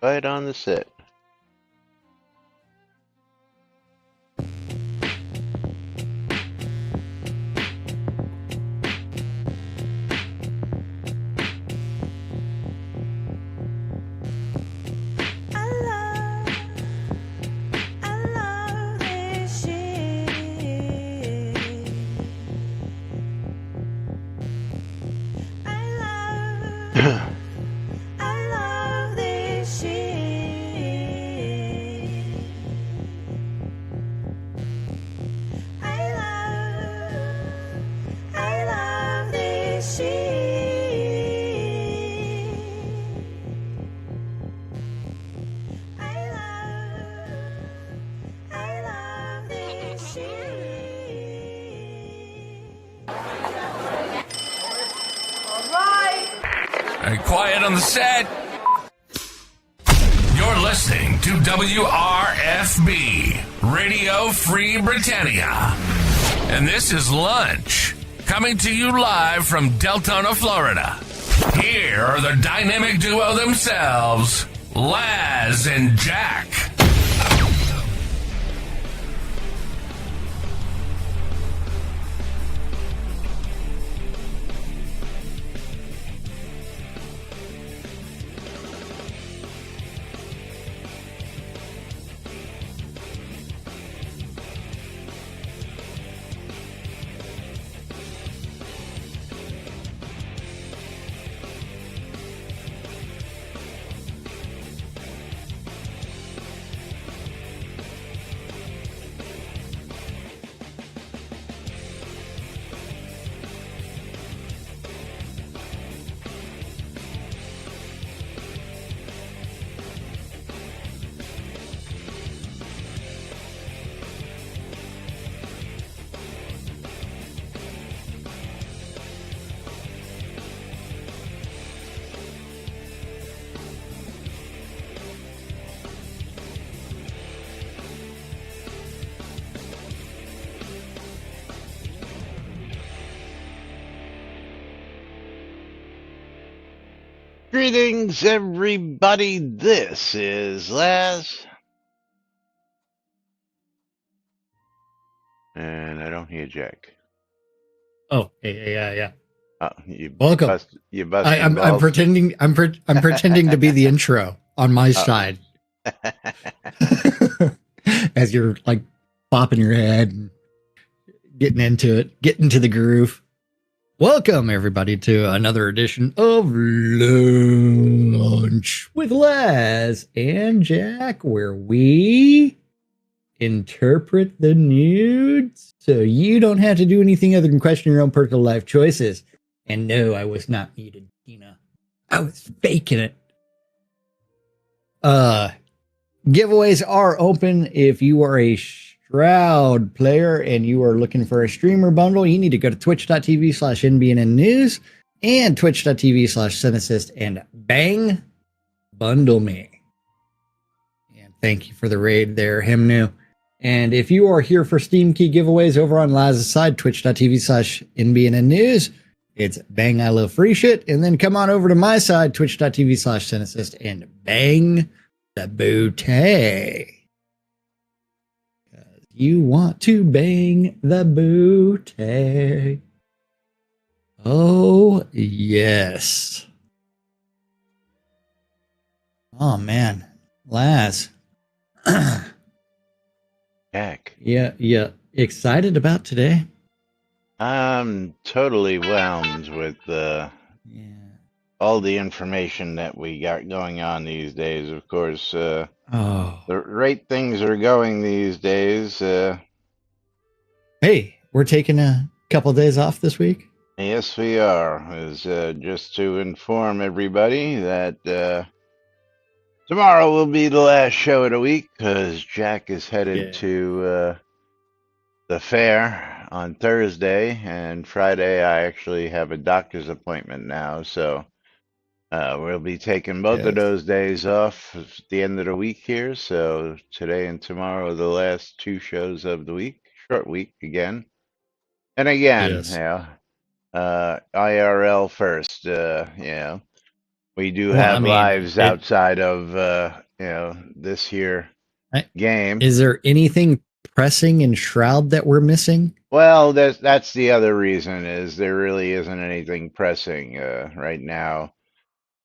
Right on the set. Hey, quiet on the set. You're listening to WRFB, Radio Free Britannia. And this is Lunch, coming to you live from Deltona, Florida. Here are the dynamic duo themselves, Laz and Jack. Greetings, everybody. This is Laz. And I don't hear Jack. Oh, yeah. You Welcome. I'm pretending. I'm pretending to be the intro on my side, as you're like bopping your head and getting into it, getting to the groove. Welcome, everybody, to another edition of Lunch with Laz and Jack, where we interpret the nudes so you don't have to do anything other than question your own personal life choices. And no, I was not muted, Tina. I was faking it. Giveaways are open. If you are a Shroud player and you are looking for a streamer bundle, you need to go to twitch.tv/NBNN News and twitch.tv/Cynicist and bang, bundle me. And thank you for the raid there, Himnu. And if you are here for Steam Key giveaways over on Laz's side, twitch.tv/NBNN News, it's bang, I love free shit. And then come on over to my side, twitch.tv/Cynicist and bang the booty. You want to bang the booty. Oh, yes. Oh, man. Laz. Jack. Yeah. Excited about today? I'm totally whelmed with all the information that we got going on these days. Of course, the right things are going these days. Hey, we're taking a couple of days off this week. Yes, we are. Is just to inform everybody that tomorrow will be the last show of the week because Jack is headed to the fair on Thursday, and Friday I actually have a doctor's appointment now, so we'll be taking both of those days off at the end of the week here. So today and tomorrow are the last two shows of the week. Short week again. And again, IRL first, we do Well, I have mean, lives outside of this here I- game. is there anything pressing in Shroud that we're missing? Well, that's the other reason is there really isn't anything pressing right now.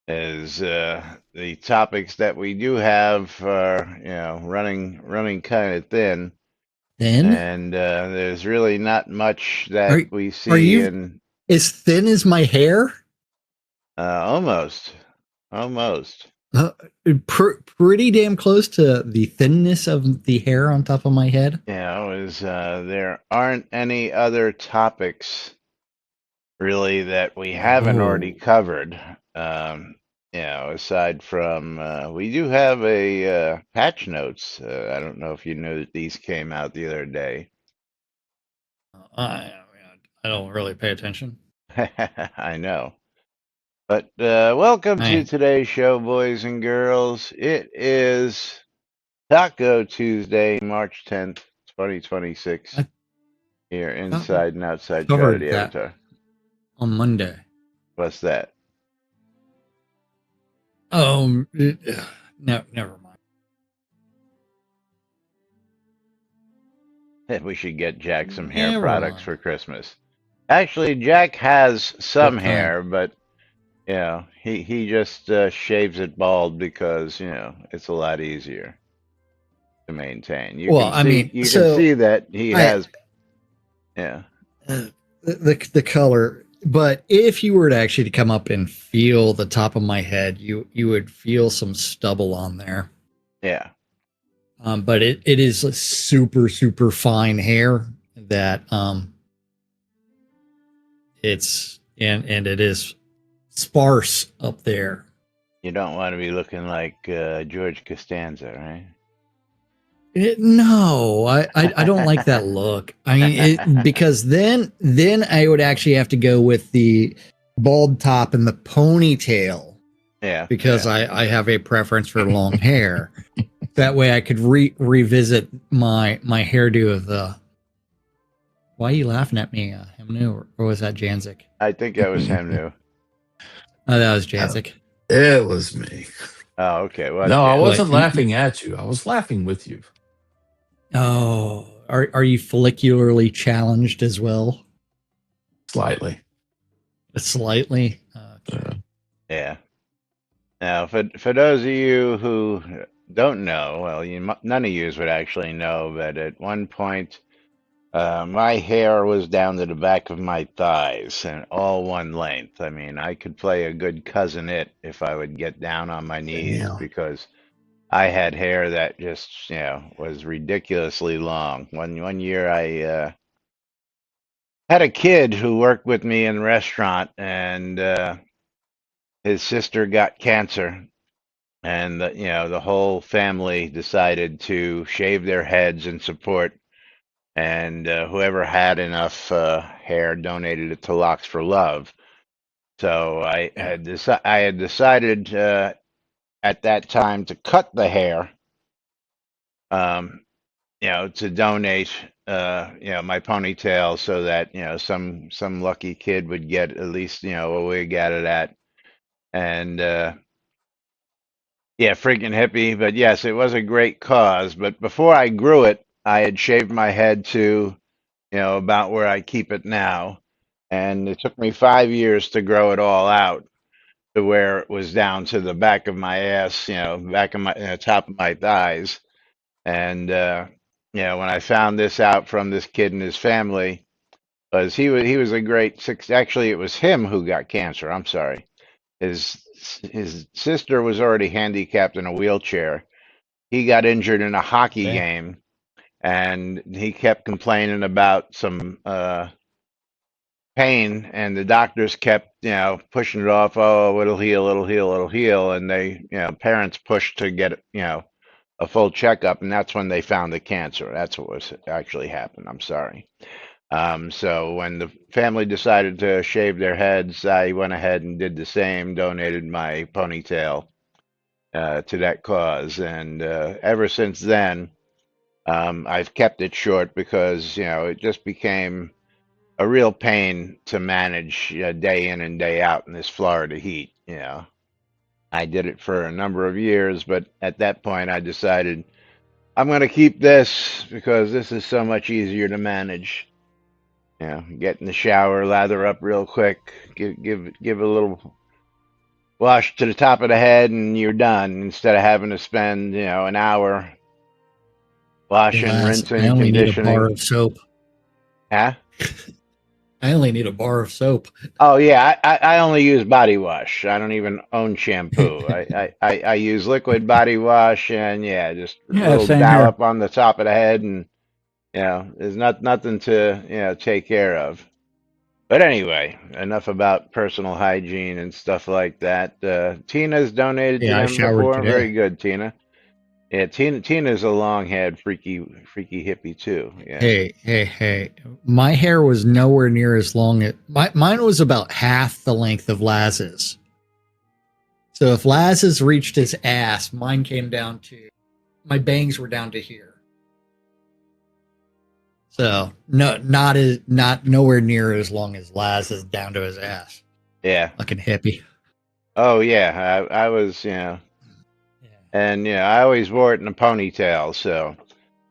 Is the topics that we do have are running kind of thin, Thin? and there's really not much Are that we are see you in as thin as my hair? almost, almost. Uh, Pretty damn close to the thinness of the hair on top of my head. Is there aren't any other topics really that we haven't already Oh, covered. Aside from we do have a patch notes. I don't know if you knew that these came out the other day. I I don't really pay attention. I know. But welcome to I today's show, boys and girls. It is Taco Tuesday, March 10th, 2026, I here thought we inside and outside Shroud of covered the that Avatar. on Monday. What's that? Oh, no, never mind. We should get Jack some hair Never products mind. for Christmas. Actually, Jack has some What kind? hair, but he just shaves it bald because it's a lot easier to maintain. You Well, can I see mean, you can so see that he I has yeah. the color. But if you were to actually come up and feel the top of my head, you would feel some stubble on there. Yeah. But it is a super fine hair that it's and it is sparse up there. You don't want to be looking like George Costanza, right? No, I don't like that look. I mean, because then I would actually have to go with the bald top and the ponytail Yeah, because yeah. I have a preference for long hair. That way I could revisit my hairdo of the. Why are you laughing at me, Hemnu, or was that Janzik? I think that was him new. Oh, that was Janzik. It was me. Oh, okay. Well, No, I yeah. wasn't What? laughing at you. I was laughing with you. Oh, are you follicularly challenged as well? Slightly. Slightly. Yeah. Now, for those of you who don't know, well, none of you would actually know, but at one point, my hair was down to the back of my thighs and all one length. I mean, I could play a good cousin it if I would get down on my knees Damn. because I had hair that just, was ridiculously long. One year I had a kid who worked with me in the restaurant, and his sister got cancer, and the whole family decided to shave their heads in support, and whoever had enough hair donated it to Locks for Love. So I had decided at that time to cut the hair, um, to donate, my ponytail so that some lucky kid would get at least a wig out of that, and yeah, freaking hippie. But yes, it was a great cause. But before I grew it, I had shaved my head to, about where I keep it now. And it took me 5 years to grow it all out to where it was down to the back of my ass, back of my top of my thighs. And when I found this out from this kid and his family, was he was a great six. Actually, it was him who got cancer. I'm sorry. His sister was already handicapped in a wheelchair. He got injured in a hockey Okay. game, and he kept complaining about some pain, and the doctors kept pushing it off. Oh, it'll heal, it'll heal, it'll heal, and they parents pushed to get a full checkup, and that's when they found the cancer. That's what was actually happened. I'm sorry. So when the family decided to shave their heads, I went ahead and did the same, donated my ponytail to that cause. And ever since then, I've kept it short because, it just became a real pain to manage day in and day out in this Florida heat. I did it for a number of years, but at that point I decided I'm going to keep this because this is so much easier to manage. You know, get in the shower, lather up real quick, give a little wash to the top of the head, and you're done. Instead of having to spend an hour washing, Alas, I rinsing, only need a bar conditioning. of soap. Huh? I only need a bar of soap. Oh yeah, I only use body wash. I don't even own shampoo. I use liquid body wash, and yeah, just a Yeah, little same here. dollop on the top of the head, and there's nothing to take care of. But anyway, enough about personal hygiene and stuff like that. Tina's donated to Yeah, I them showered before. today. Very good, Tina. Yeah, Tina's a long-haired freaky hippie too. Yeah, Hey. My hair was nowhere near as long as mine was about half the length of Laz's. So if Laz's reached his ass, mine came down to my bangs were down to here. So not nowhere near as long as Laz's down to his ass. yeah. Fucking hippie. Oh yeah, I was Yeah. and I always wore it in a ponytail. So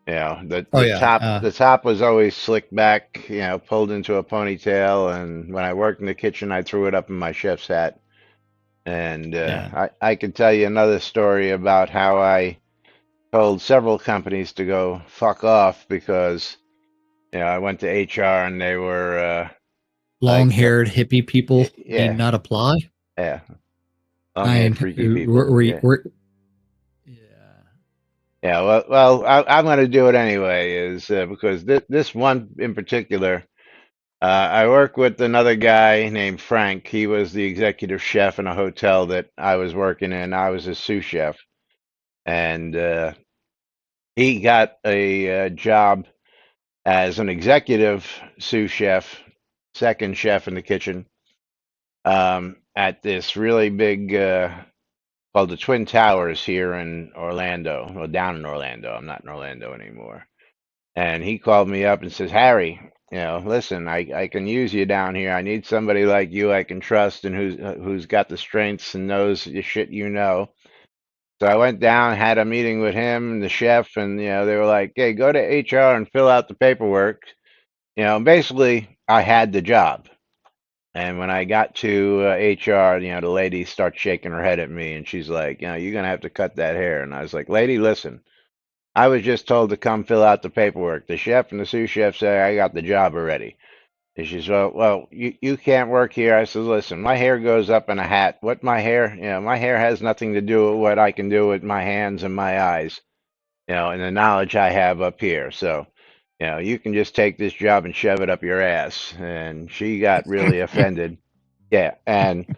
the Oh the yeah. top was always slicked back, pulled into a ponytail. And when I worked in the kitchen, I threw it up in my chef's hat. And Yeah. I could tell you another story about how I told several companies to go fuck off because I went to HR and they were like, Long-haired hippie people need yeah, not apply. yeah, I long-haired freaky people. we're, Yeah, we're yeah. yeah. Well, I'm going to do it anyway, is because this one in particular, I work with another guy named Frank. He was the executive chef in a hotel that I was working in. I was a sous chef, and he got a job as an executive sous chef, second chef in the kitchen, at this really big called the Twin Towers here in Orlando, well, down in Orlando. I'm not in Orlando anymore. And he called me up and says, Harry, listen, I can use you down here. I need somebody like you I can trust and who's got the strengths and knows the shit you know. So I went down, had a meeting with him and the chef, and they were like, "Hey, go to HR and fill out the paperwork." Basically, I had the job. And when I got to HR, the lady starts shaking her head at me, and she's like, "You're gonna have to cut that hair." And I was like, "Lady, listen, I was just told to come fill out the paperwork. The chef and the sous chef say I got the job already." And she says, "Well, you can't work here." I says, "Listen, my hair goes up in a hat. What my hair, my hair has nothing to do with what I can do with my hands and my eyes, and the knowledge I have up here. So, you can just take this job and shove it up your ass." And she got really offended. Yeah, and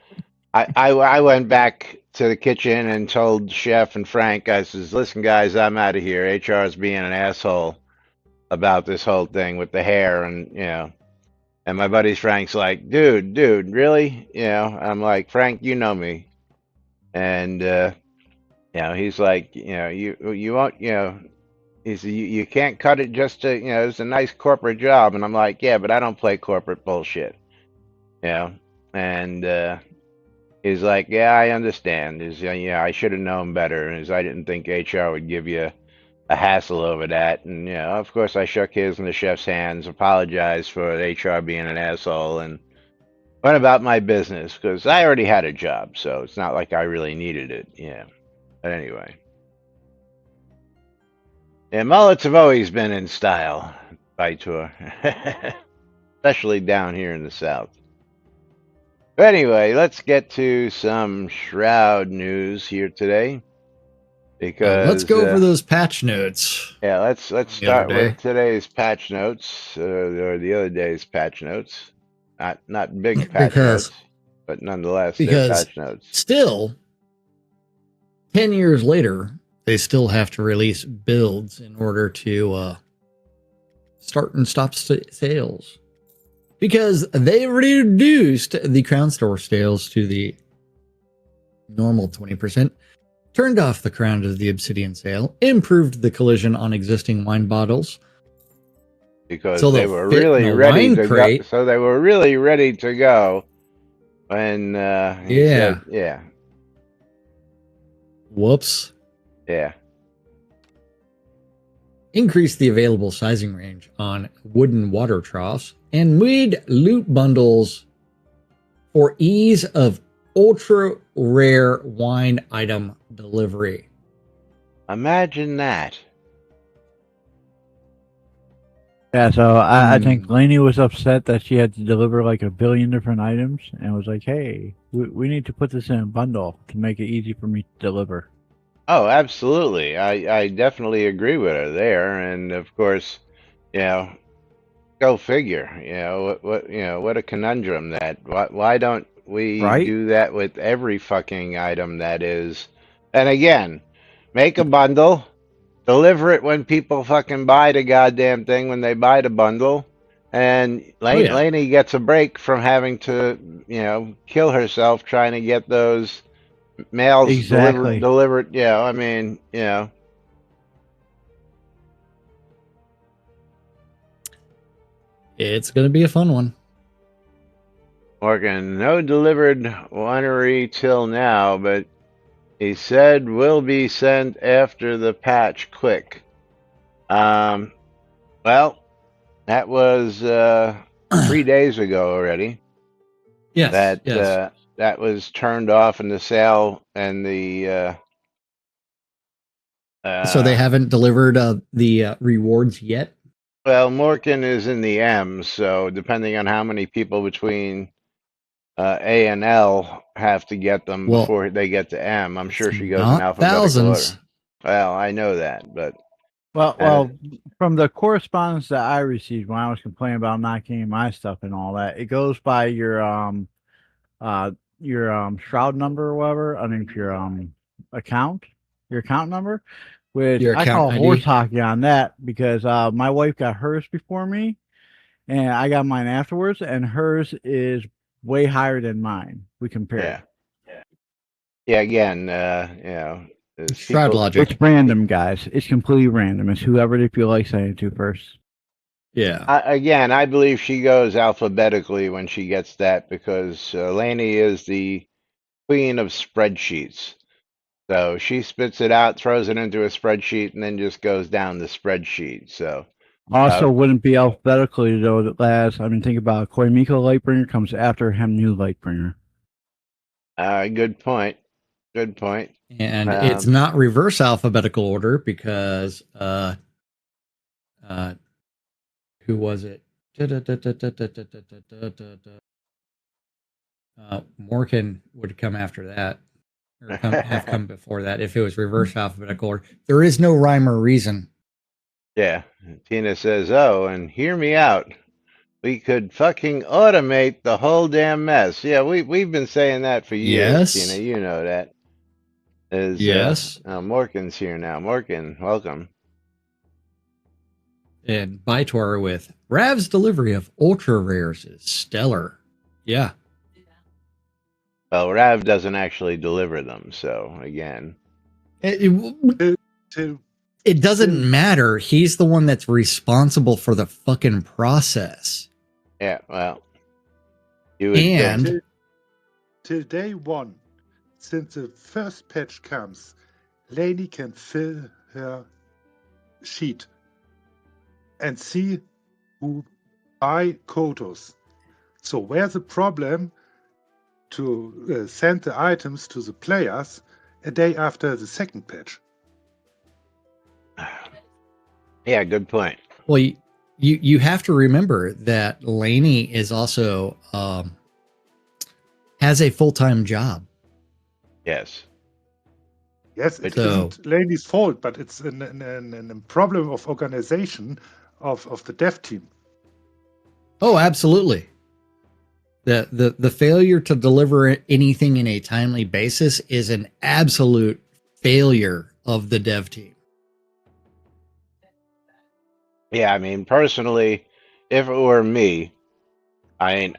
I went back to the kitchen and told Chef and Frank, I says, "Listen, guys, I'm out of here. HR is being an asshole about this whole thing with the hair." And my buddy Frank's like, dude, really?" I'm like, "Frank, you know me." And he's like, you won't, he said, you can't cut it just to, it's a nice corporate job." And I'm like, "Yeah, but I don't play corporate bullshit." You know, and he's like, "Yeah, I understand." He's, "Yeah, I should have known better." He's, "I didn't think HR would give you a hassle over that." And of course, I shook his and the chef's hands, apologized for HR being an asshole, and went about my business because I already had a job, so it's not like I really needed it. Yeah, but anyway, yeah, mullets have always been in style by tour, especially down here in the South. But anyway, let's get to some Shroud news here today Let's because go over those patch notes yeah, let's from the other start with day. today's patch notes or the other day's patch notes. Not big patch because notes, but nonetheless they're because patch notes still 10 years later they still have to release builds in order to start and stop sales because they reduced the Crown Store sales to the normal 20%, turned off the Crown to the Obsidian sale, improved the collision on existing wine bottles because so they they'll were fit in really a ready wine to go. crate. So they were really ready to go when he Yeah. said, "Yeah." Whoops. Yeah. Increase the available sizing range on wooden water troughs and made loot bundles for ease of ultra rare wine item delivery. Imagine that. Yeah, so I think Lainey was upset that she had to deliver like 1 billion different items and was like, hey, we need to put this in a bundle to make it easy for me to deliver. Oh, absolutely. I definitely agree with her there. And of course, you know, go figure. What a conundrum that. Why don't we Right? do that with every fucking item that is? And again, make a bundle, deliver it when people fucking buy the goddamn thing when they buy the bundle, and Lainey gets a break from having to, kill herself trying to get those mails Exactly. delivered. Yeah, I mean, It's going to be a fun one. Morgan, no delivered winery till now, but he said will be sent after the patch quick. Well, that was 3 days ago already. Yes. That was turned off in the sale and the So they haven't delivered the rewards yet? well, Morgan is in the M, so depending on how many people between A and L have to get them before they get to M, I'm sure she goes in alphabetical thousands. order. Well, I know that, but Well, from the correspondence that I received when I was complaining about not getting my stuff and all that, it goes by your shroud number or whatever. I mean, your account number, which Your I account call ID. horse hockey on that because my wife got hers before me, and I got mine afterwards, and hers is way higher than mine. We compared. Yeah. Again, Shroud logic. It's random, guys. It's completely random. It's whoever they feel like saying it to first. Yeah. I believe she goes alphabetically when she gets that because Lainey is the queen of spreadsheets. So she spits it out, throws it into a spreadsheet, and then just goes down the spreadsheet. So also wouldn't be alphabetically though. That last, I mean, think about Koimiko Lightbringer comes after Hemnu Lightbringer. Good point. Good point. And it's not reverse alphabetical order because who was it? Morgan would come after that, or have come before that if it was reverse alphabetical order. There is no rhyme or reason. Yeah. Tina says, "Oh, and hear me out. We could fucking automate the whole damn mess." Yeah, we've been saying that for years, Yes. Tina. You know that. Yes. Morgan's here now. Morgan, welcome. And Bytor with Rav's delivery of ultra rares is stellar. Yeah. Well, Rav doesn't actually deliver them, so again. It doesn't matter. He's the one that's responsible for the fucking process. Yeah, well. And till day one, since the first patch comes, Lainey can fill her sheet and see who buy quotas. So where's the problem to send the items to the players a day after the second patch? Yeah, good point. Well, you have to remember that Lainey is also has a full-time job. Yes. Yes, it isn't Lainey's fault, but it's a problem of organization of the dev team. Oh, absolutely. The failure to deliver anything in a timely basis is an absolute failure of the dev team. Yeah, I mean, personally, if it were me, I mean,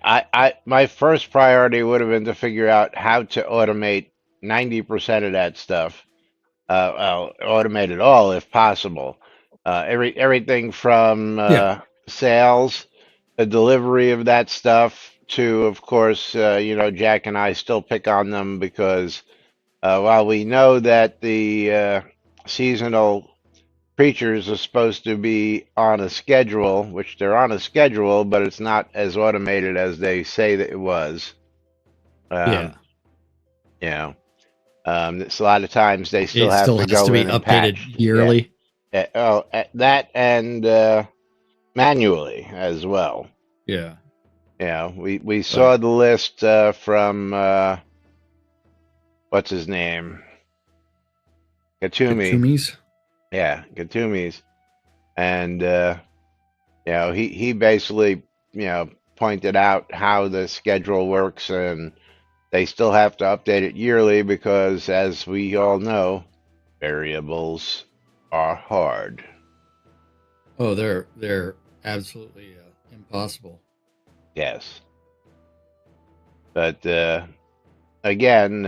my first priority would have been to figure out how to automate 90% of that stuff. Well, automate it all if possible. Everything from sales, the delivery of that stuff to, of course, Jack and I still pick on them because While we know that the seasonal creatures are supposed to be on a schedule, which they're on a schedule, but it's not as automated as they say that it was. Yeah. You know, it's a lot of times they still It have still to has to go be in and updated patch. Yeah. yearly. That and manually as well. Yeah. Yeah, we But saw the list from what's his name, Katumi. Katumis. Yeah, Katumi's, and he basically pointed out how the schedule works, and they still have to update it yearly because, as we all know, variables are hard. Oh, they're absolutely impossible. Yes, but again,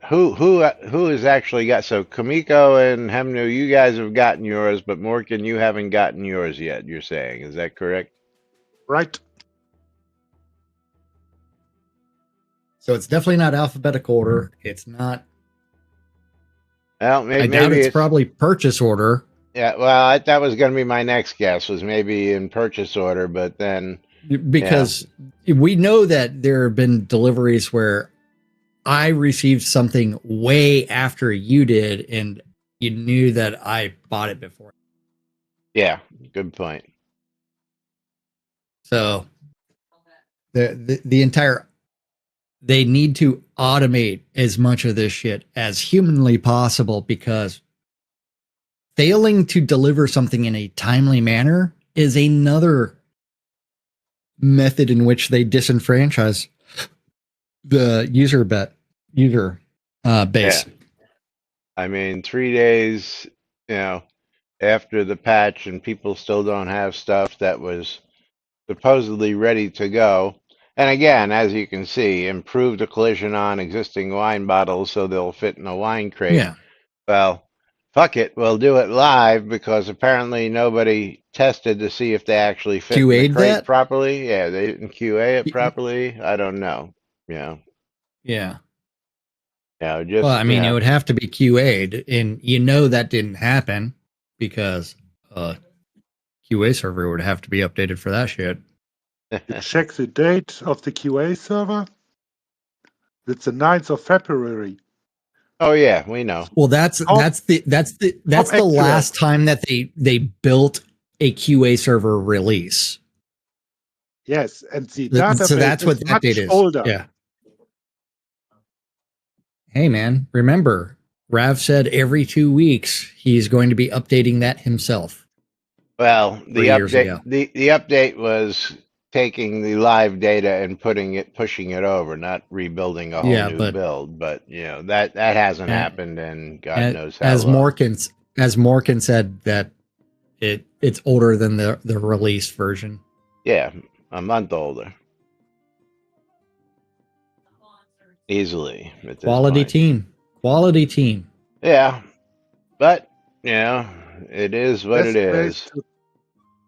who has actually got? So Kamiko and Hemnu, you guys have gotten yours, but Morgan, you haven't gotten yours yet. You're saying, is that correct? Right. So it's definitely not alphabetical order. It's not. Well, I doubt maybe it's it's probably purchase order. yeah. Well, that was going to be my next guess, was maybe in purchase order, but then Because we know that there have been deliveries where I received something way after you did, and you knew that I bought it before. yeah, good point. So the entire, they need to automate as much of this shit as humanly possible, because failing to deliver something in a timely manner is another method in which they disenfranchise the user base. Yeah. I mean, 3 days, after the patch, and people still don't have stuff that was supposedly ready to go. And again, as you can see, improve the collision on existing wine bottles so they'll fit in a wine crate. Yeah. Well, fuck it, we'll do it live, because apparently nobody tested to see if they actually fit in the QA'd crate that? properly. Yeah, they didn't QA it properly. I don't know. Yeah. Just Well, I mean, it would have to be QA'd, and that didn't happen because QA server would have to be updated for that shit. You check the date of the QA server. It's the 9th of February. Oh yeah, we know. Well, that's the last time that they built a QA server release. Yes, and the database So that's what that date is. Older. Yeah. Hey man, remember, Rav said every 2 weeks he's going to be updating that himself. Well, the update was taking the live data and pushing it over, not rebuilding a whole new build. But that hasn't happened, and God knows how long. As Morgan said, that it's older than the release version. Yeah, a month older. Easily. Quality team. Yeah, but it is what it is.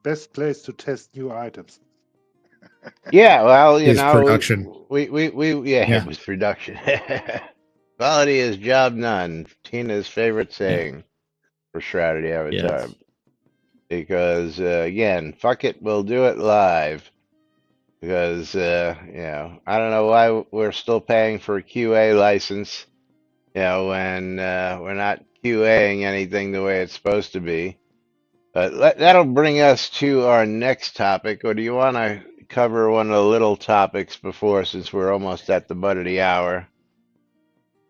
Best place to test new items. Yeah, well, production. It was production. Quality is job done. Tina's favorite saying for Shrouded Avatar. Yes. Because again, fuck it, we'll do it live. Because I don't know why we're still paying for a QA license, when we're not QAing anything the way it's supposed to be. But that'll bring us to our next topic. Or do you want to cover one of the little topics before, since we're almost at the butt of the hour?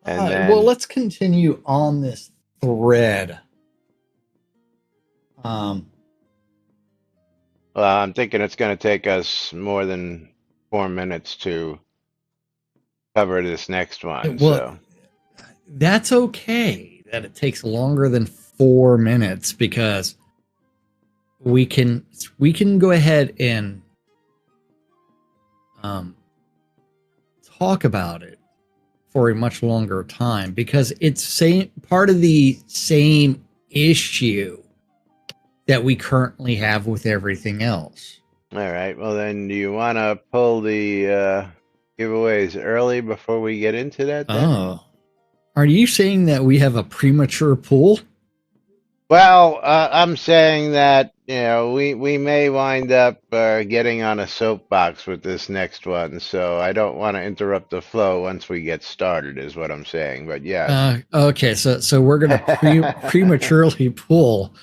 And then, well, let's continue on this thread. Well, I'm thinking it's going to take us more than 4 minutes to cover this next one. Well, that's okay that it takes longer than 4 minutes, because we can go ahead and talk about it for a much longer time, because it's part of the same issue that we currently have with everything else. All right. Well, then, do you want to pull the giveaways early before we get into that? Then? Are you saying that we have a premature pool? Well, I'm saying that we may wind up getting on a soapbox with this next one, so I don't want to interrupt the flow once we get started, is what I'm saying. But yes. Okay, so we're gonna prematurely pull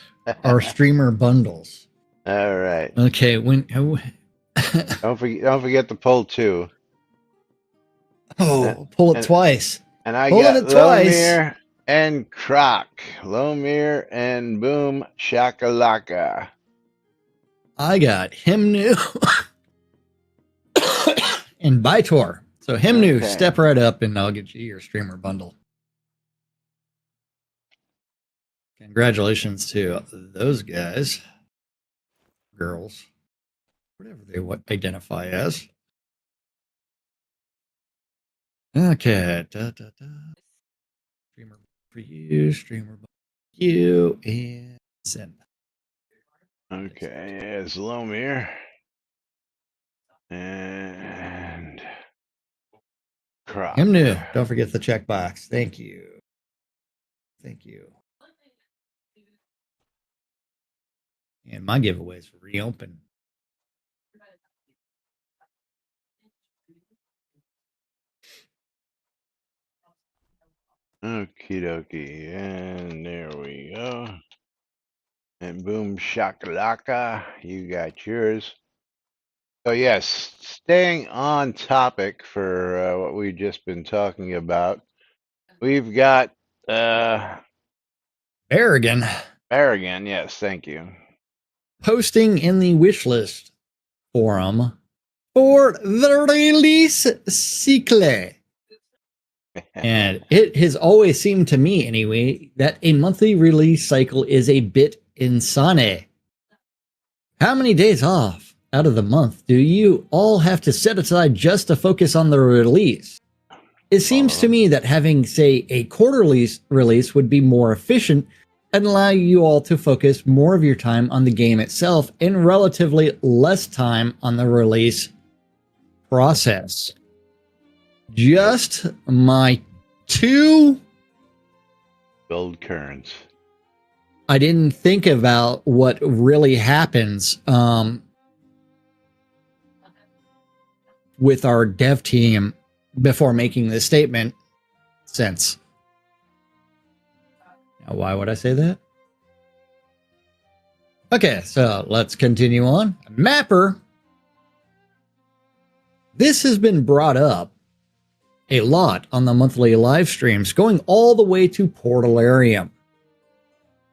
our streamer bundles. All right. Okay, when Don't forget to pull two. pull it And twice. and I Pulling got it twice. Lomir and Croc. Lomir and Boom Shakalaka. I got Himnu and Bytor. So Himnu, Okay. step right up and I'll get you your streamer bundle. Congratulations to those guys, girls, whatever they identify as. Okay. Streamer for you, streamer for you, and send. Okay, it's Lomir. And Croc. Himnu, don't forget the checkbox. Thank you. Thank you. And my giveaways reopen. Okie dokie. And there we go. And boom shakalaka. You got yours. So yes, staying on topic for what we've just been talking about, we've got Aragon Aragon. Yes, thank you. posting in the wish list forum for the release cycle. And it has always seemed to me, anyway, that a monthly release cycle is a bit insane. How many days off out of the month do you all have to set aside just to focus on the release? It seems to me that having, say, a quarterly release would be more efficient and allow you all to focus more of your time on the game itself and relatively less time on the release process. Just my two. Build currents. I didn't think about what really happens with our dev team before making this statement. Since. Now, why would I say that? Okay, so let's continue on. Mapper. This has been brought up a lot on the monthly live streams, going all the way to Portalarium.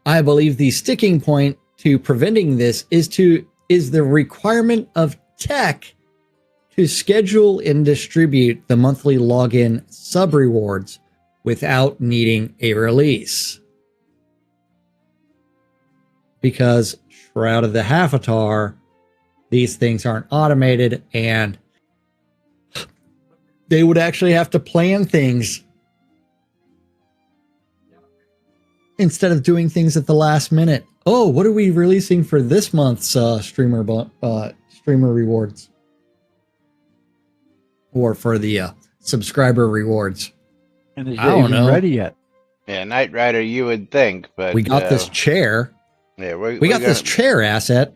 I believe the sticking point to preventing this is the requirement of tech to schedule and distribute the monthly login sub rewards without needing a release. Because Shroud of the Half-Atar, these things aren't automated and they would actually have to plan things instead of doing things at the last minute. Oh, what are we releasing for this month's streamer rewards? Or for the subscriber rewards? And is I don't know. ready yet? Yeah, Knight Rider, you would think, but We got this chair. Yeah, we got this chair asset.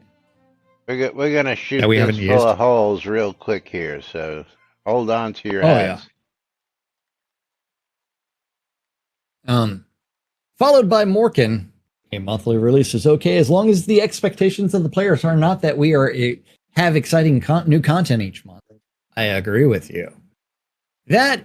We're gonna shoot that we this haven't full used. of holes real quick here, so hold on to your hats. Yeah. Followed by Morkin. A monthly release is okay as long as the expectations of the players are not that we have exciting new content each month. I agree with you. That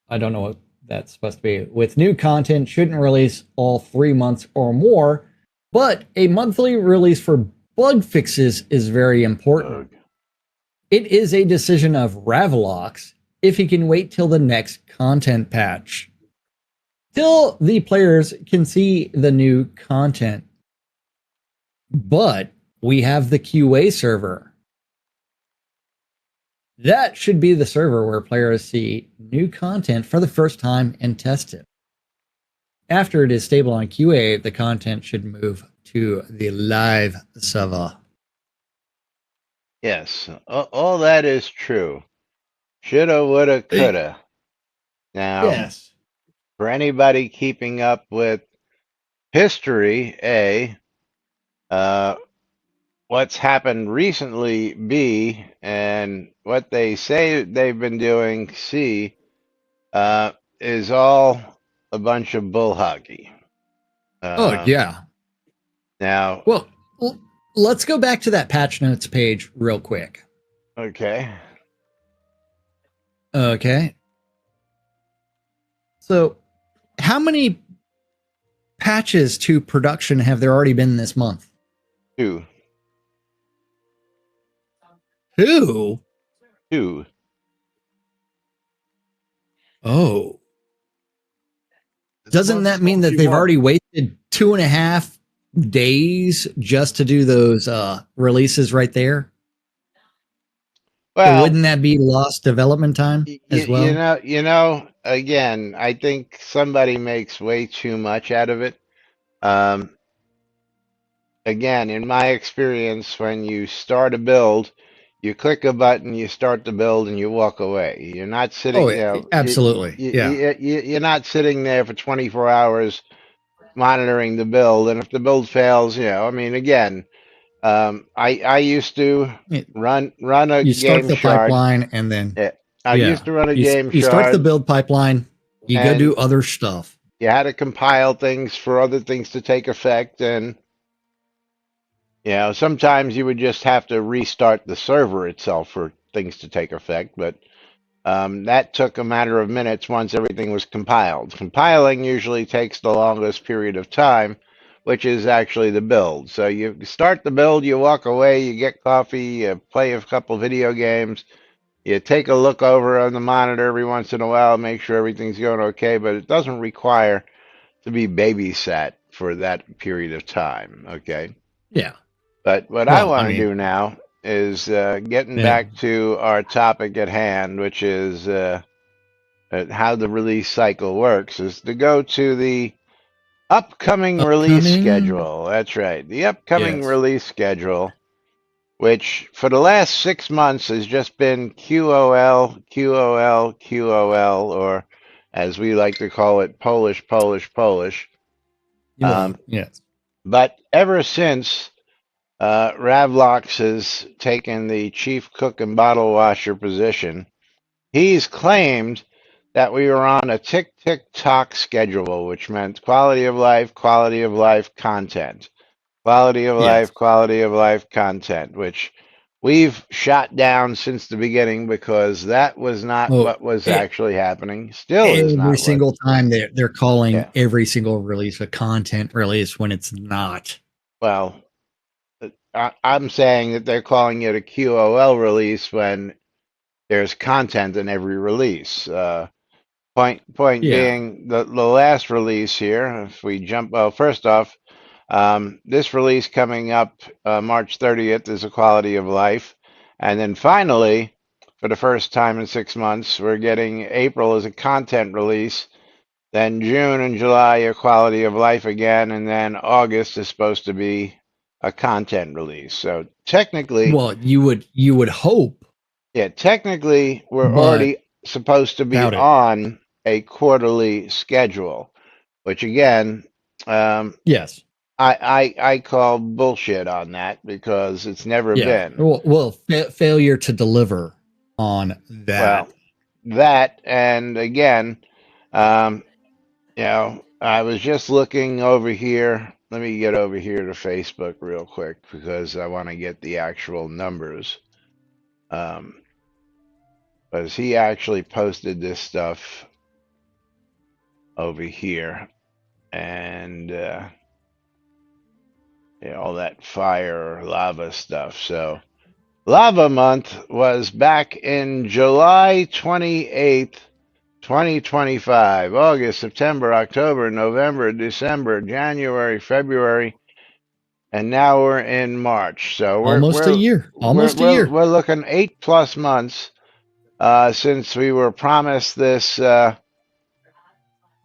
I don't know what that's supposed to be. With new content, shouldn't release all 3 months or more, but a monthly release for bug fixes is very important. It is a decision of Ravelox if he can wait till the next content patch. Till the players can see the new content. But we have the QA server. That should be the server where players see new content for the first time and test it. After it is stable on QA, the content should move to the live server. Yes, all that is true. Shoulda, woulda, coulda. Now, Yes. for anybody keeping up with history, A, uh, what's happened recently, B, and what they say they've been doing, C, uh, is all a bunch of bull hockey. Oh, Uh, yeah. now, Well, let's go back to that patch notes page real quick. okay. Okay. So, how many patches to production have there already been this month? Two. Two? Two. Oh. This Doesn't month, that mean that only they've one. already wasted 2.5 days just to do those releases right there? So Well, wouldn't that be lost development time as well? again, I think somebody makes way too much out of it. Um, again, in my experience, when you start a build, you click a button, you start the build, and you walk away. You're not sitting, Oh, absolutely. Yeah. you're not sitting there for 24 hours monitoring the build. And if the build fails, I mean, again, I used to run a You start game the shard. pipeline and then, Yeah, I used yeah, to run a you, game you start the shard, build pipeline, you go and do other stuff. you had to compile things for other things to take effect. And sometimes you would just have to restart the server itself for things to take effect. But that took a matter of minutes once everything was compiled. Compiling usually takes the longest period of time, which is actually the build. So you start the build, you walk away, you get coffee, you play a couple video games, you take a look over on the monitor every once in a while, make sure everything's going okay, but it doesn't require to be babysat for that period of time. Okay. Yeah. But what I Well, I want to mean, do now is getting yeah. back to our topic at hand, which is how the release cycle works, is to go to the upcoming release Upcoming. schedule. That's right. The upcoming Yes. release schedule, which for the last 6 months has just been QOL, QOL, QOL, or as we like to call it, Polish, Polish, Polish. Well, yes. But ever since Ravlox has taken the chief cook and bottle washer position, he's claimed that we were on a tick tick tock schedule, which meant quality of life content, Yes. quality of life content, which we've shot down since the beginning because that was not Well, what was actually happening. Still is every not what. single time they're calling Yeah. every single release a content release when it's not. Well, I'm saying that they're calling it a QOL release when there's content in every release. Point Yeah. being the last release here. If we jump, well, first off, this release coming up March 30th is a quality of life, and then finally, for the first time in 6 months, we're getting April as a content release. Then June and July are quality of life again, and then August is supposed to be a content release. So technically, Well, you would hope, yeah, technically, we're but already supposed to be doubt it. on a quarterly schedule, which again, um, Yes. I call bullshit on that because it's never Yeah. been. Well, failure to deliver on that. Well, that, and again, um, I was just looking over here. Let me get over here to Facebook real quick because I want to get the actual numbers. Because he actually posted this stuff over here, and all that fire lava stuff. So lava month was back in July 28th, 2025, August, September, October, November, December, January, February, and now we're in March. So we're Almost a we're year. we're Almost a we're, year. we're looking 8+ months since we were promised this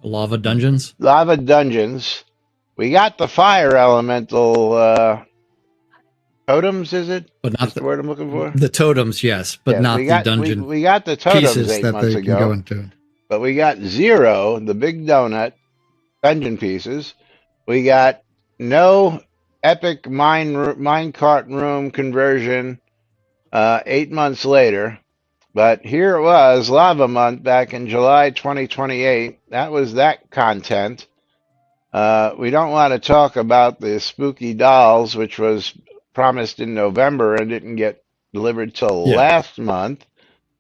Lava dungeons. lava dungeons. We got the fire elemental Totems, is it? but not Is the word I'm looking for? the totems, yes, but Yeah, not the dungeon we got the totems pieces 8 that months they can go ago, into. but we got 0, the big donut dungeon pieces. We got no epic minecart room conversion 8 months later. But here it was, Lava Month back in July 2028. That was that content. We don't want to talk about the spooky dolls, which was promised in November and didn't get delivered till Yeah. last month.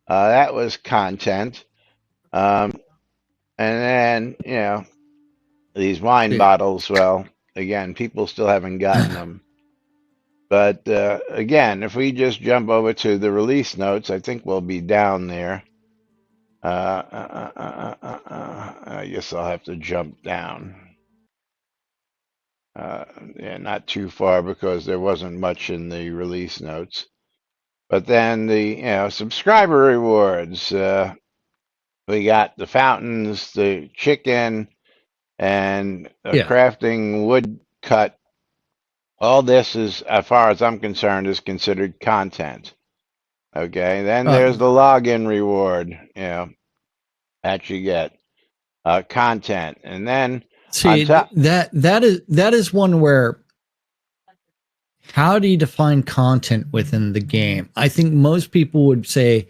That was content. And then, these wine Yeah. bottles, well, again, people still haven't gotten them. But again, if we just jump over to the release notes, I think we'll be down there. I guess I'll have to jump down. Yeah, not too far because there wasn't much in the release notes. But then the subscriber rewards. We got the fountains, the chicken, and a Yeah. crafting woodcut. All this is, as far as I'm concerned, is considered content. Okay. Then Uh, there's the login reward. That you get content, and then on see top. that is one where, how do you define content within the game? I think most people would say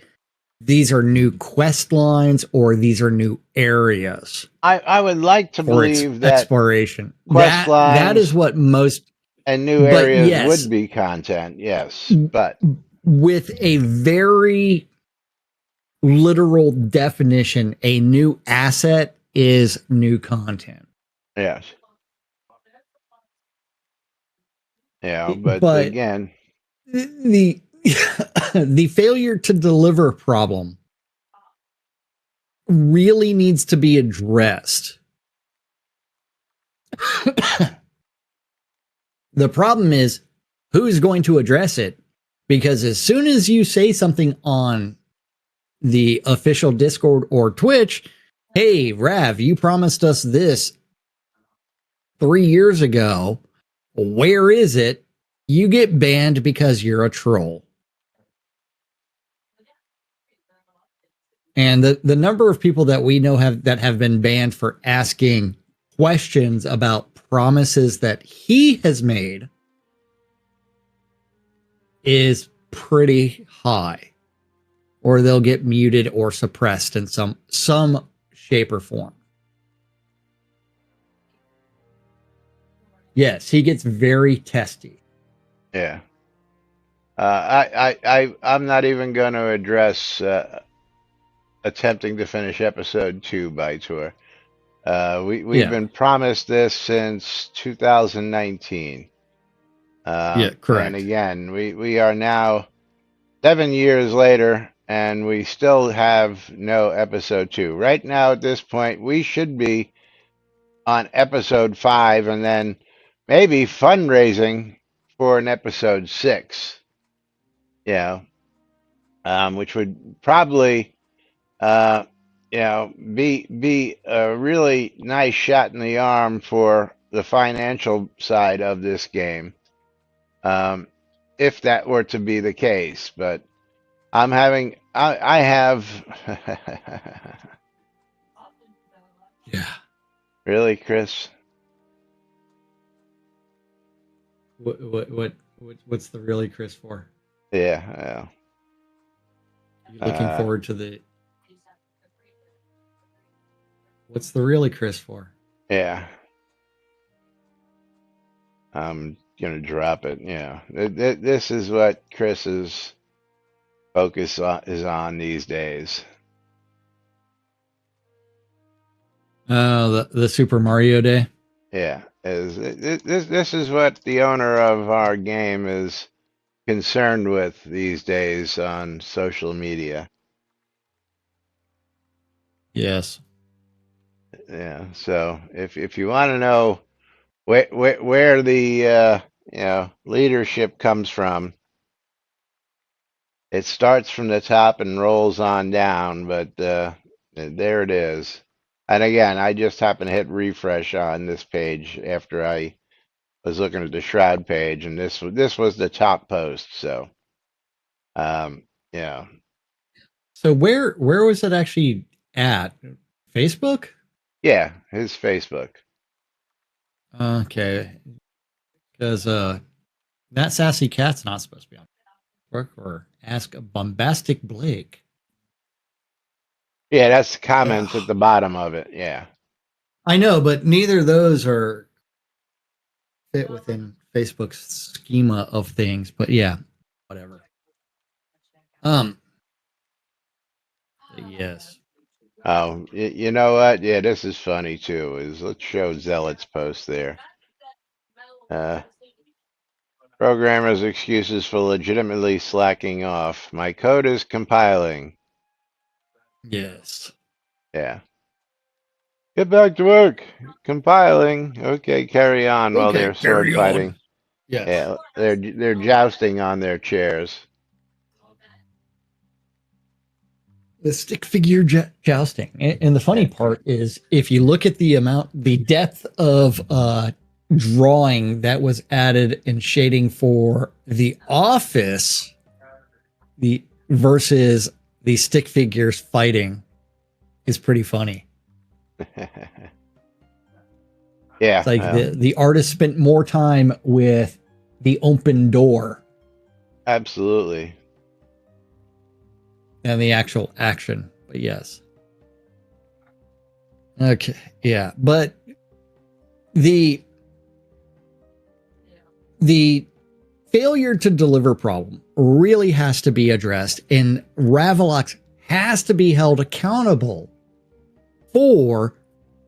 these are new quest lines or these are new areas I would like to for believe that exploration. quest That is lines what most, and new but areas yes, would be content. Yes, but with a very literal definition, a new asset is new content. yes, but But again, the the failure to deliver problem really needs to be addressed. The problem is, who's going to address it? Because as soon as you say something on the official Discord or Twitch, hey, Rav, you promised us this 3 years ago. Where is it? You get banned because you're a troll. And the number of people that we know have been banned for asking questions about promises that he has made is pretty high, or they'll get muted or suppressed in some shape or form. Yes, he gets very testy. yeah. I'm not even going to address attempting to finish episode 2 by tour. We've been promised this since 2019. Yeah, correct. And again, we are now 7 years later, and we still have no episode 2. Right now, at this point, we should be on episode 5, and then maybe fundraising for an episode 6. Which would probably be a really nice shot in the arm for the financial side of this game, if that were to be the case. But I have, Yeah. really, Chris? What's the really Chris for? Yeah. You looking forward to the? What's the really Chris for? Yeah. I'm gonna drop it. Yeah. This is what Chris's focus is on these days. The Super Mario Day. Yeah. This is what the owner of our game is concerned with these days on social media. Yes. Yeah. So if you want to know where the leadership comes from, it starts from the top and rolls on down. But there it is. And again, I just happen to hit refresh on this page after I was looking at the Shroud page, and this was the top post. So, yeah, So where was it actually at? Facebook? yeah, his Facebook. Okay, because that sassy cat's not supposed to be on Facebook. Or ask bombastic Blake. Yeah, that's the comments at Ugh. the bottom of it. Yeah. I know, but neither of those are fit within Facebook's schema of things. But yeah, whatever. Yes. Oh, you know what? Yeah, this is funny too. Let's show Zealot's post there. Programmers' excuses for legitimately slacking off. My code is compiling. Yes. Yeah. Get back to work. Compiling. Okay, carry on while Okay, they're sword carry on. fighting. Yes. Yeah, they're jousting on their chairs. The stick figure jousting. And the funny part is, if you look at the depth of drawing that was added in shading for The Office, the versus the stick figures fighting is pretty funny. Yeah. It's like the artist spent more time with the open door Absolutely. than the actual action. But yes. Okay. Yeah. But the failure to deliver problem really has to be addressed, and Ravalox has to be held accountable for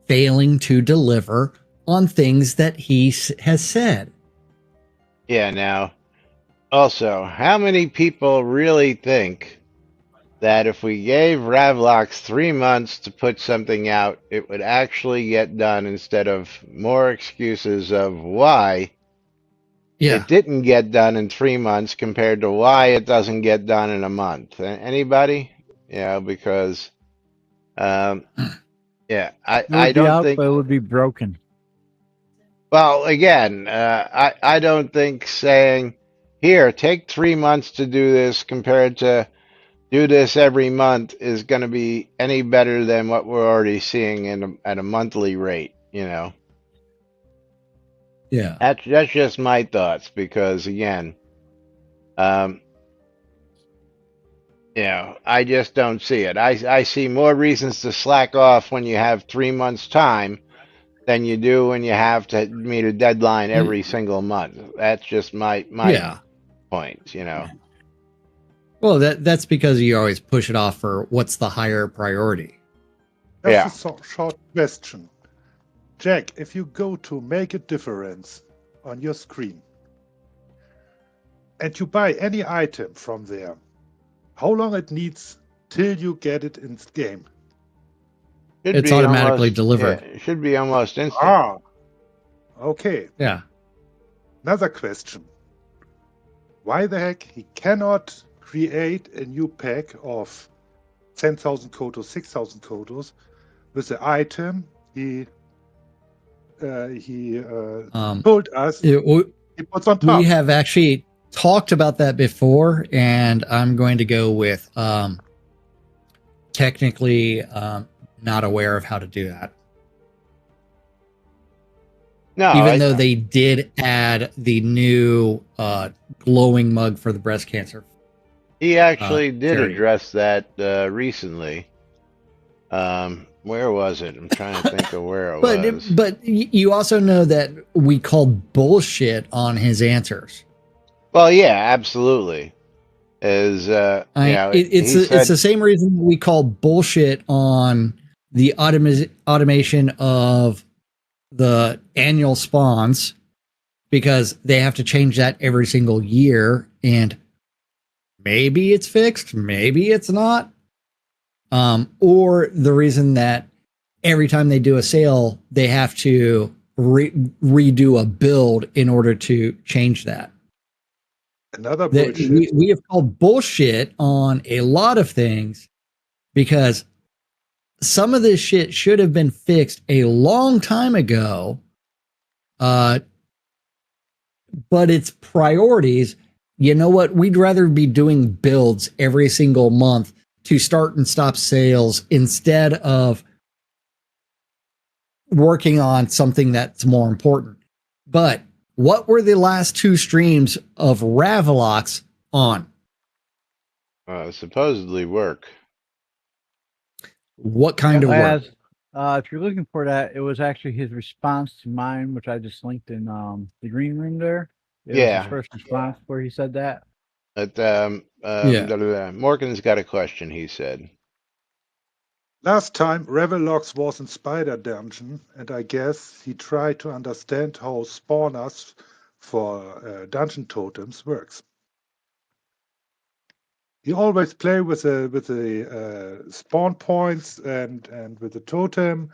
failing to deliver on things that he has said. Yeah, now, also, how many people really think that if we gave Ravlox 3 months to put something out, it would actually get done instead of more excuses of why it didn't get done in 3 months compared to why it doesn't get done in a month? Anybody? Yeah, because, yeah, It I would be don't out, think. but it would be broken. Well, again, I don't think saying, here, take 3 months to do this compared to do this every month is going to be any better than what we're already seeing at a monthly rate. Yeah. That's just my thoughts because, again, I just don't see it. I see more reasons to slack off when you have 3 months time than you do when you have to meet a deadline every single month. That's just my Yeah. point. Well, that's because you always push it off for what's the higher priority. Just a short question. Jack, if you go to make a difference on your screen and you buy any item from there, how long it needs till you get it in game? It's automatically delivered. It should be almost instant. Ah, okay. Yeah. Another question. Why the heck he cannot create a new pack of 10,000 kotos, 6,000 kotos with the item he told us he puts on top? We have actually talked about that before, and I'm going to go with technically not aware of how to do that. No, even though they did add the new glowing mug for the breast cancer. He actually did charity. address that recently. Where was it? I'm trying to think of where it was. But you also know that we called bullshit on his answers. Well, yeah, absolutely. It's the same reason we call bullshit on the automation of the annual spawns, because they have to change that every single year, and maybe it's fixed, maybe it's not. Or the reason that every time they do a sale, they have to redo a build in order to change that. Another bullshit. We have called bullshit on a lot of things because some of this shit should have been fixed a long time ago. but it's priorities. You know what? We'd rather be doing builds every single month to start and stop sales instead of working on something that's more important. But what were the last 2 streams of Ravelox on? Supposedly work. What kind of work? If you're looking for that, it was actually his response to mine, which I just linked in the green room there. It was his first response where he said that. But Yeah. Morgan's got a question, he said. Last time, Revelox was in Spider Dungeon, and I guess he tried to understand how spawners for dungeon totems works. He always play with the spawn points and with the totem,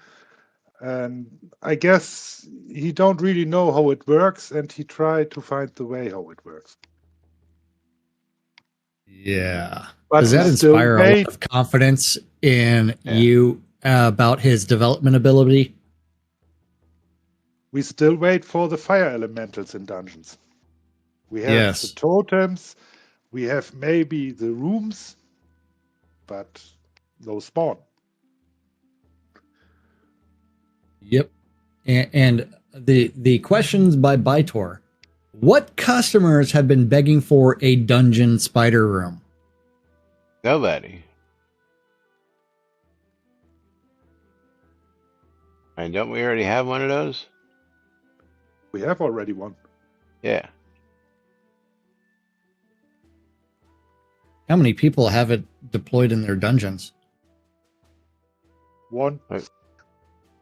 and I guess he don't really know how it works, and he tried to find the way how it works. Yeah. But Does he that still inspire a made lot of confidence in you about his development ability? we still wait for the fire elementals in dungeons. We have the totems, we have maybe the rooms, but no spawn. Yep. And the questions by Bytor. What customers have been begging for a dungeon spider room? Nobody. And don't we already have one of those? We have already one. Yeah. How many people have it deployed in their dungeons? One.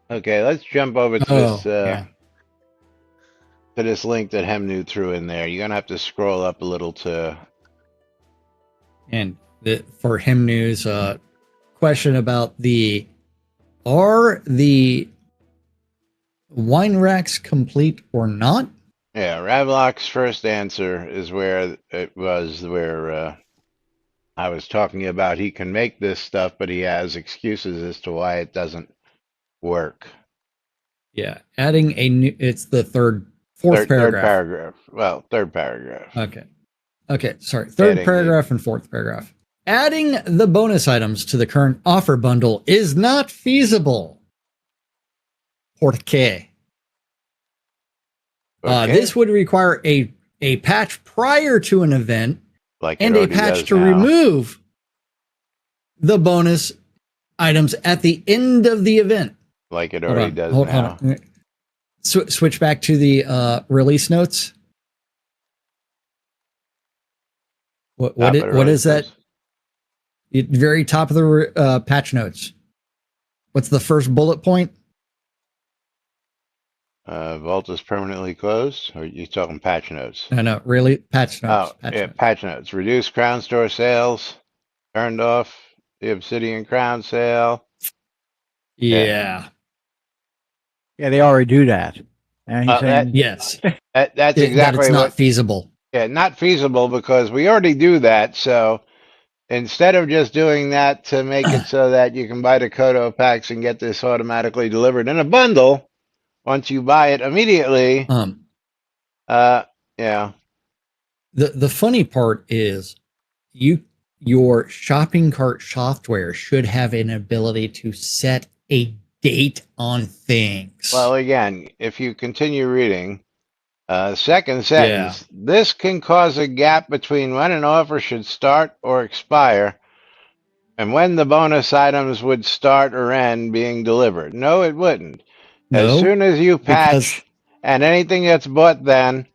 Okay, let's jump over to this link that Hemnu threw in there. You're gonna have to scroll up a little to. And for Hemnu's question about are the wine racks complete or not? Yeah, Ravlock's first answer is where I was talking about he can make this stuff, but he has excuses as to why it doesn't work. Yeah, adding a new. It's the fourth paragraph. Third paragraph. Well, third paragraph. Okay. Sorry, third paragraph and fourth paragraph. Adding the bonus items to the current offer bundle is not feasible. Porque. This would require a patch prior to an event and a patch to remove the bonus items at the end of the event. Like it already does now. Hold on. Switch back to the release notes. What is that? At the very top of the patch notes. What's the first bullet point? Vault is permanently closed. Or are you talking patch notes? No, really patch notes. Patch notes. Reduce crown store sales. Turned off the Obsidian crown sale. Yeah, they already do that. And he's saying, yes, that's exactly it's not feasible. Yeah, not feasible because we already do that. So instead of just doing that to make it so that you can buy the Kodo packs and get this automatically delivered in a bundle, once you buy it immediately, The funny part is your shopping cart software should have an ability to set a date on things. Well, again, if you continue reading, second sentence, this can cause a gap between when an offer should start or expire and when the bonus items would start or end being delivered. No, it wouldn't. As soon as you patch and anything that's bought then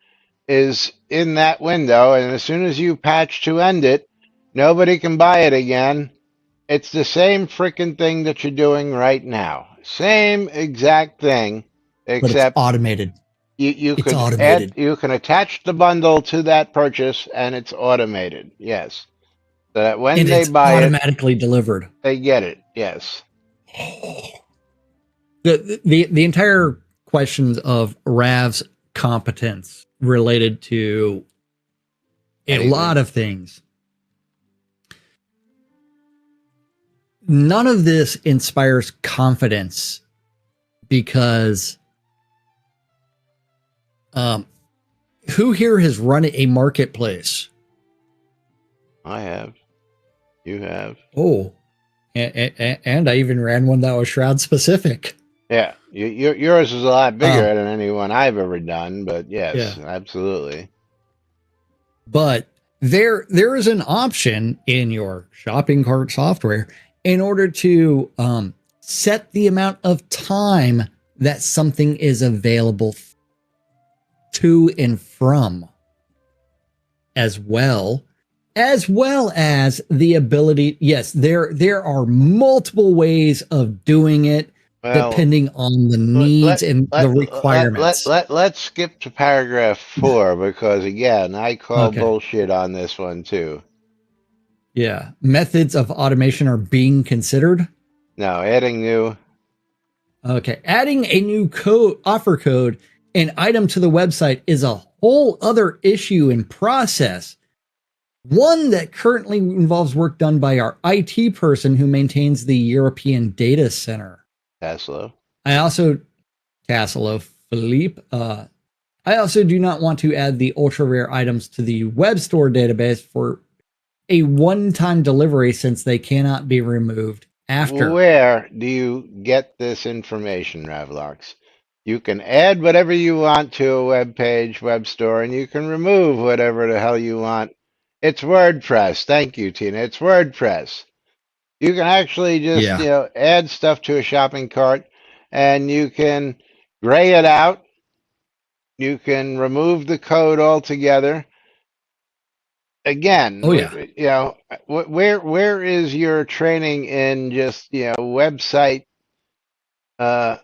is in that window, and as soon as you patch to end it, nobody can buy it again. It's the same freaking thing that you're doing right now. Same exact thing, except but it's automated. You can attach the bundle to that purchase, and it's automated. Yes, so that when they buy it, automatically delivered. They get it. Yes. The entire questions of Rav's competence related to a lot of things. None of this inspires confidence because Who here has run a marketplace? I have. You have. Oh, and I even ran one that was Shroud specific. Yeah, yours is a lot bigger Um, than any one I've ever done, but yes, yeah, absolutely. but there is an option in your shopping cart software in order to set the amount of time that something is available to and from, as well as the ability. Yes, there are multiple ways of doing it Well, depending on the let needs let and the requirements. let's skip to paragraph 4 because again, I call Okay. bullshit on this one too. Yeah. Methods of automation are being considered. No, adding new. Okay. Adding a new code, offer code, and item to the website is a whole other issue and process. One that currently involves work done by our IT person who maintains the European data center. Tesla. I also, Tassilo, Philippe, I also do not want to add the ultra rare items to the web store database for a one-time delivery since they cannot be removed after. Where do you get this information, Ravlox? You can add whatever you want to a web page, web store, and you can remove whatever the hell you want. It's WordPress. Thank you, Tina. It's WordPress. You can actually just, Yeah. add stuff to a shopping cart and you can gray it out. You can remove the code altogether. Again, Oh yeah. where is your training in just, website uh,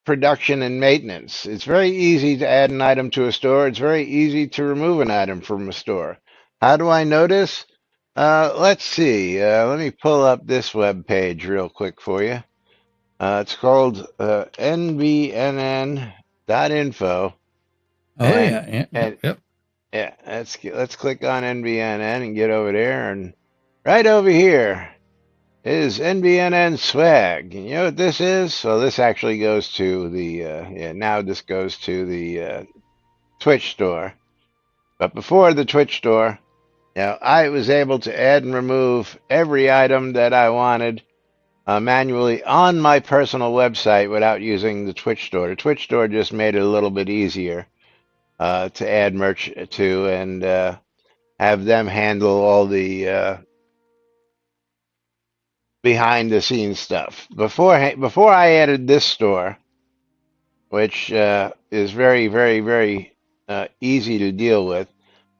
production and maintenance? It's very easy to add an item to a store. It's very easy to remove an item from a store. How do I notice? Let's see. Let me pull up this web page real quick for you. It's called NBNN.info. Oh And, yeah. Yeah. Yep. and Yep. yeah, let's click on NBNN and get over there. And right over here is NBNN swag. And you know what this is? So this actually goes to the, now this goes to the Twitch store. But before the Twitch store, I was able to add and remove every item that I wanted manually on my personal website without using the Twitch store. The Twitch store just made it a little bit easier to add merch to and have them handle all the behind the scenes stuff. Before I added this store, which is very, very, very easy to deal with,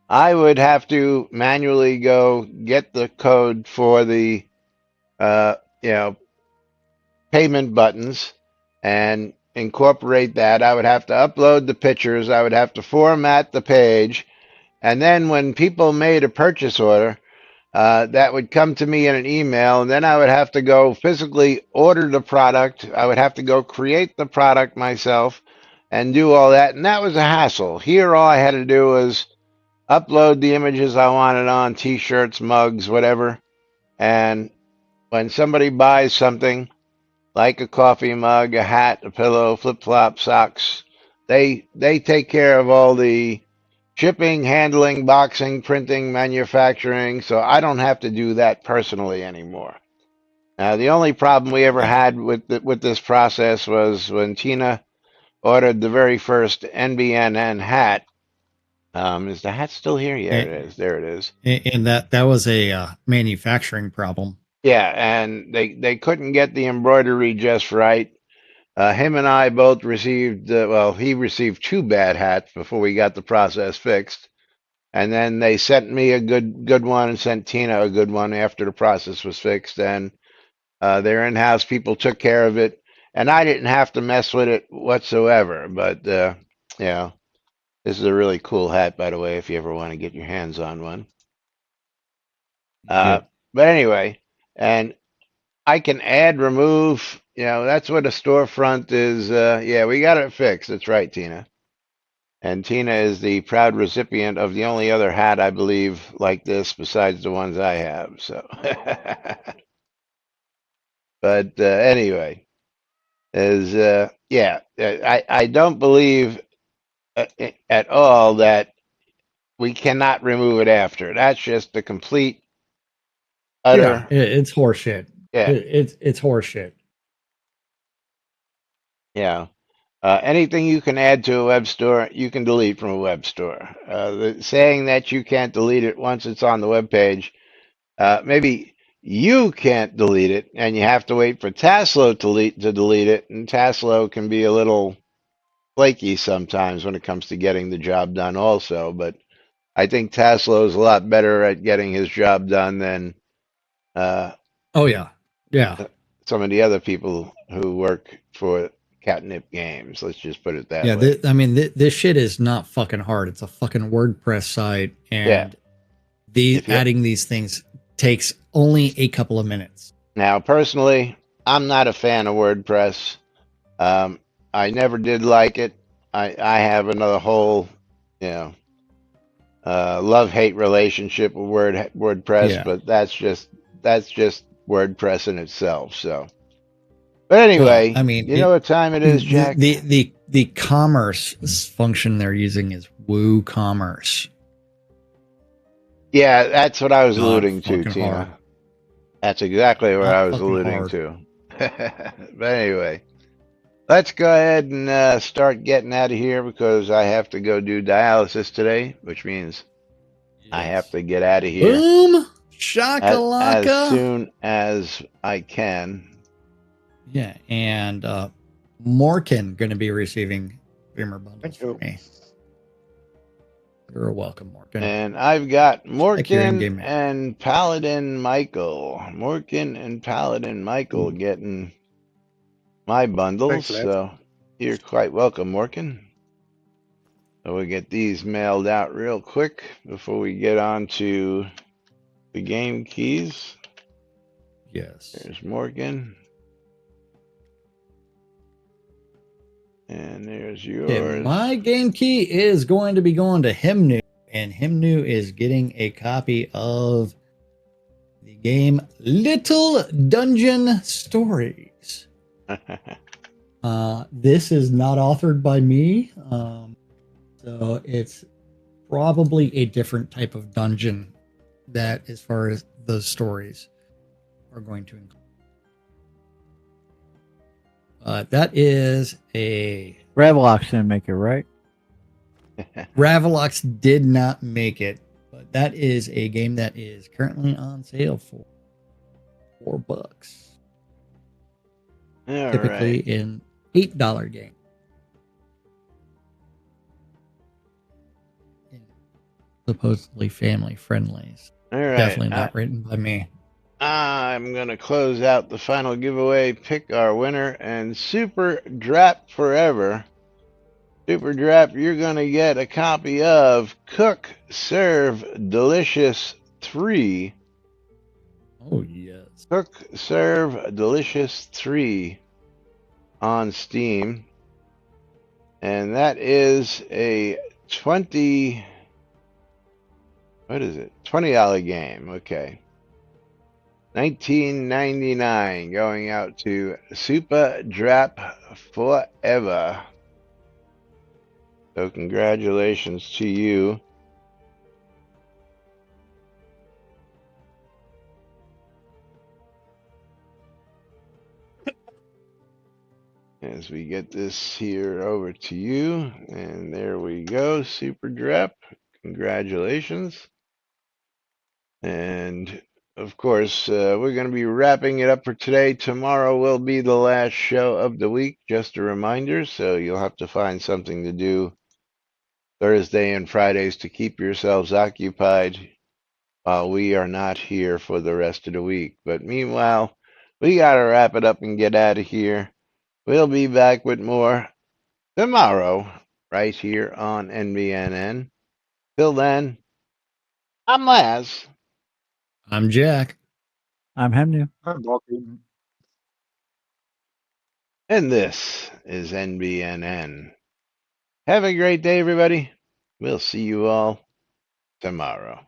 I would have to manually go get the code for the uh, you know payment buttons and incorporate that. I would have to upload the pictures. I would have to format the page. And then when people made a purchase order, that would come to me in an email. And then I would have to go physically order the product. I would have to go create the product myself and do all that. And that was a hassle. Here, all I had to do was upload the images I wanted on t-shirts, mugs, whatever. And when somebody buys something, like a coffee mug, a hat, a pillow, flip-flop, socks. They take care of all the shipping, handling, boxing, printing, manufacturing, so I don't have to do that personally anymore. Now, the only problem we ever Yeah. had with this process was when Tina ordered the very first NBNN hat. Is the hat still here? Yeah, it And, is. There it is. and that was a manufacturing problem. Yeah, and they couldn't get the embroidery just right. Him and I both received, well, he received two bad hats before we got the process fixed. And then they sent me a good one and sent Tina a good one after the process was fixed. And their in-house people took care of it. And I didn't have to mess with it whatsoever. But, this is a really cool hat, by the way, if you ever want to get your hands on one. Yeah. But anyway, and I can add, remove, that's what a storefront is. Yeah, we got it fixed. That's right, Tina. And Tina is the proud recipient of the only other hat, I believe, like this besides the ones I have. So, but anyway, I don't believe at all that we cannot remove it after. That's just a complete, Yeah, utter, it's horseshit. yeah, It's horseshit. yeah. Anything you can add to a web store, you can delete from a web store. Saying that you can't delete it once it's on the web page, maybe you can't delete it, and you have to wait for Taslow to delete it, and Taslow can be a little flaky sometimes when it comes to getting the job done also, but I think Taslow is a lot better at getting his job done than uh, Oh yeah, yeah, some of the other people who work for Catnip Games. Let's just put it that yeah. way. I mean, this shit is not fucking hard. It's a fucking WordPress site, Yeah. and these If you adding these things takes only a couple of minutes. Now, personally, I'm not a fan of WordPress. Um, I never did like it. I have another whole, you know, love hate relationship with WordPress, Yeah. but that's just WordPress in itself. So, but Well, I anyway, mean, you know what time it is, Jack? the commerce function they're using is WooCommerce. Yeah, that's what I was Not alluding to, fucking hard. Tina. That's exactly what Not I was fucking alluding hard. to. But anyway, let's go ahead and start getting out of here because I have to go do dialysis today, which means I have Yes. to get out of here Boom as shakalaka. soon as I can. Yeah, and Morgan going to be receiving Beamer bundles Thank from you. me. You're welcome, Morgan. And I've got Like your Morgan in-game man. and Paladin Michael. Morgan and Paladin Michael getting my bundles. Thanks, lad. So you're quite welcome, Morgan. So we'll get these mailed out real quick before we get on to the game keys. Yes. There's Morgan. And there's Okay, yours. my game key is going to be going to Himnu, and Himnu is getting a copy of the game Little Dungeon Stories. This is not authored by me, so it's probably a different type of dungeon that, as far as those stories are going to include. That is a Ravlox didn't make it, right? Ravlox did not make it, but that is a game that is currently on sale for $4. All Typically right. an $8 game. Supposedly family friendly. All right. Definitely not written by me. I'm going to close out the final giveaway, pick our winner, and Super Drap Forever. Super Drap, you're going to get a copy of Cook, Serve, Delicious 3. Oh, yes. Cook, Serve, Delicious 3 on Steam. And that is a $20 game. Okay. $19.99 going out to Super Drap Forever. So congratulations to you. As we get this here over to you. And there we go, Super Drap. Congratulations. And of course, we're going to be wrapping it up for today. Tomorrow will be the last show of the week, just a reminder. So you'll have to find something to do Thursday and Fridays to keep yourselves occupied while we are not here for the rest of the week. But meanwhile, we got to wrap it up and get out of here. We'll be back with more tomorrow, right here on NBNN. Till then, I'm Laz. I'm Jack. I'm Hemnu. I'm walking. And this is NBNN. Have a great day, everybody. We'll see you all tomorrow.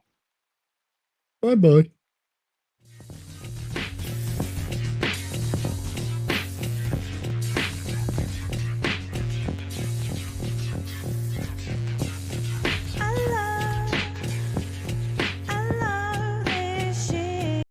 Bye-bye.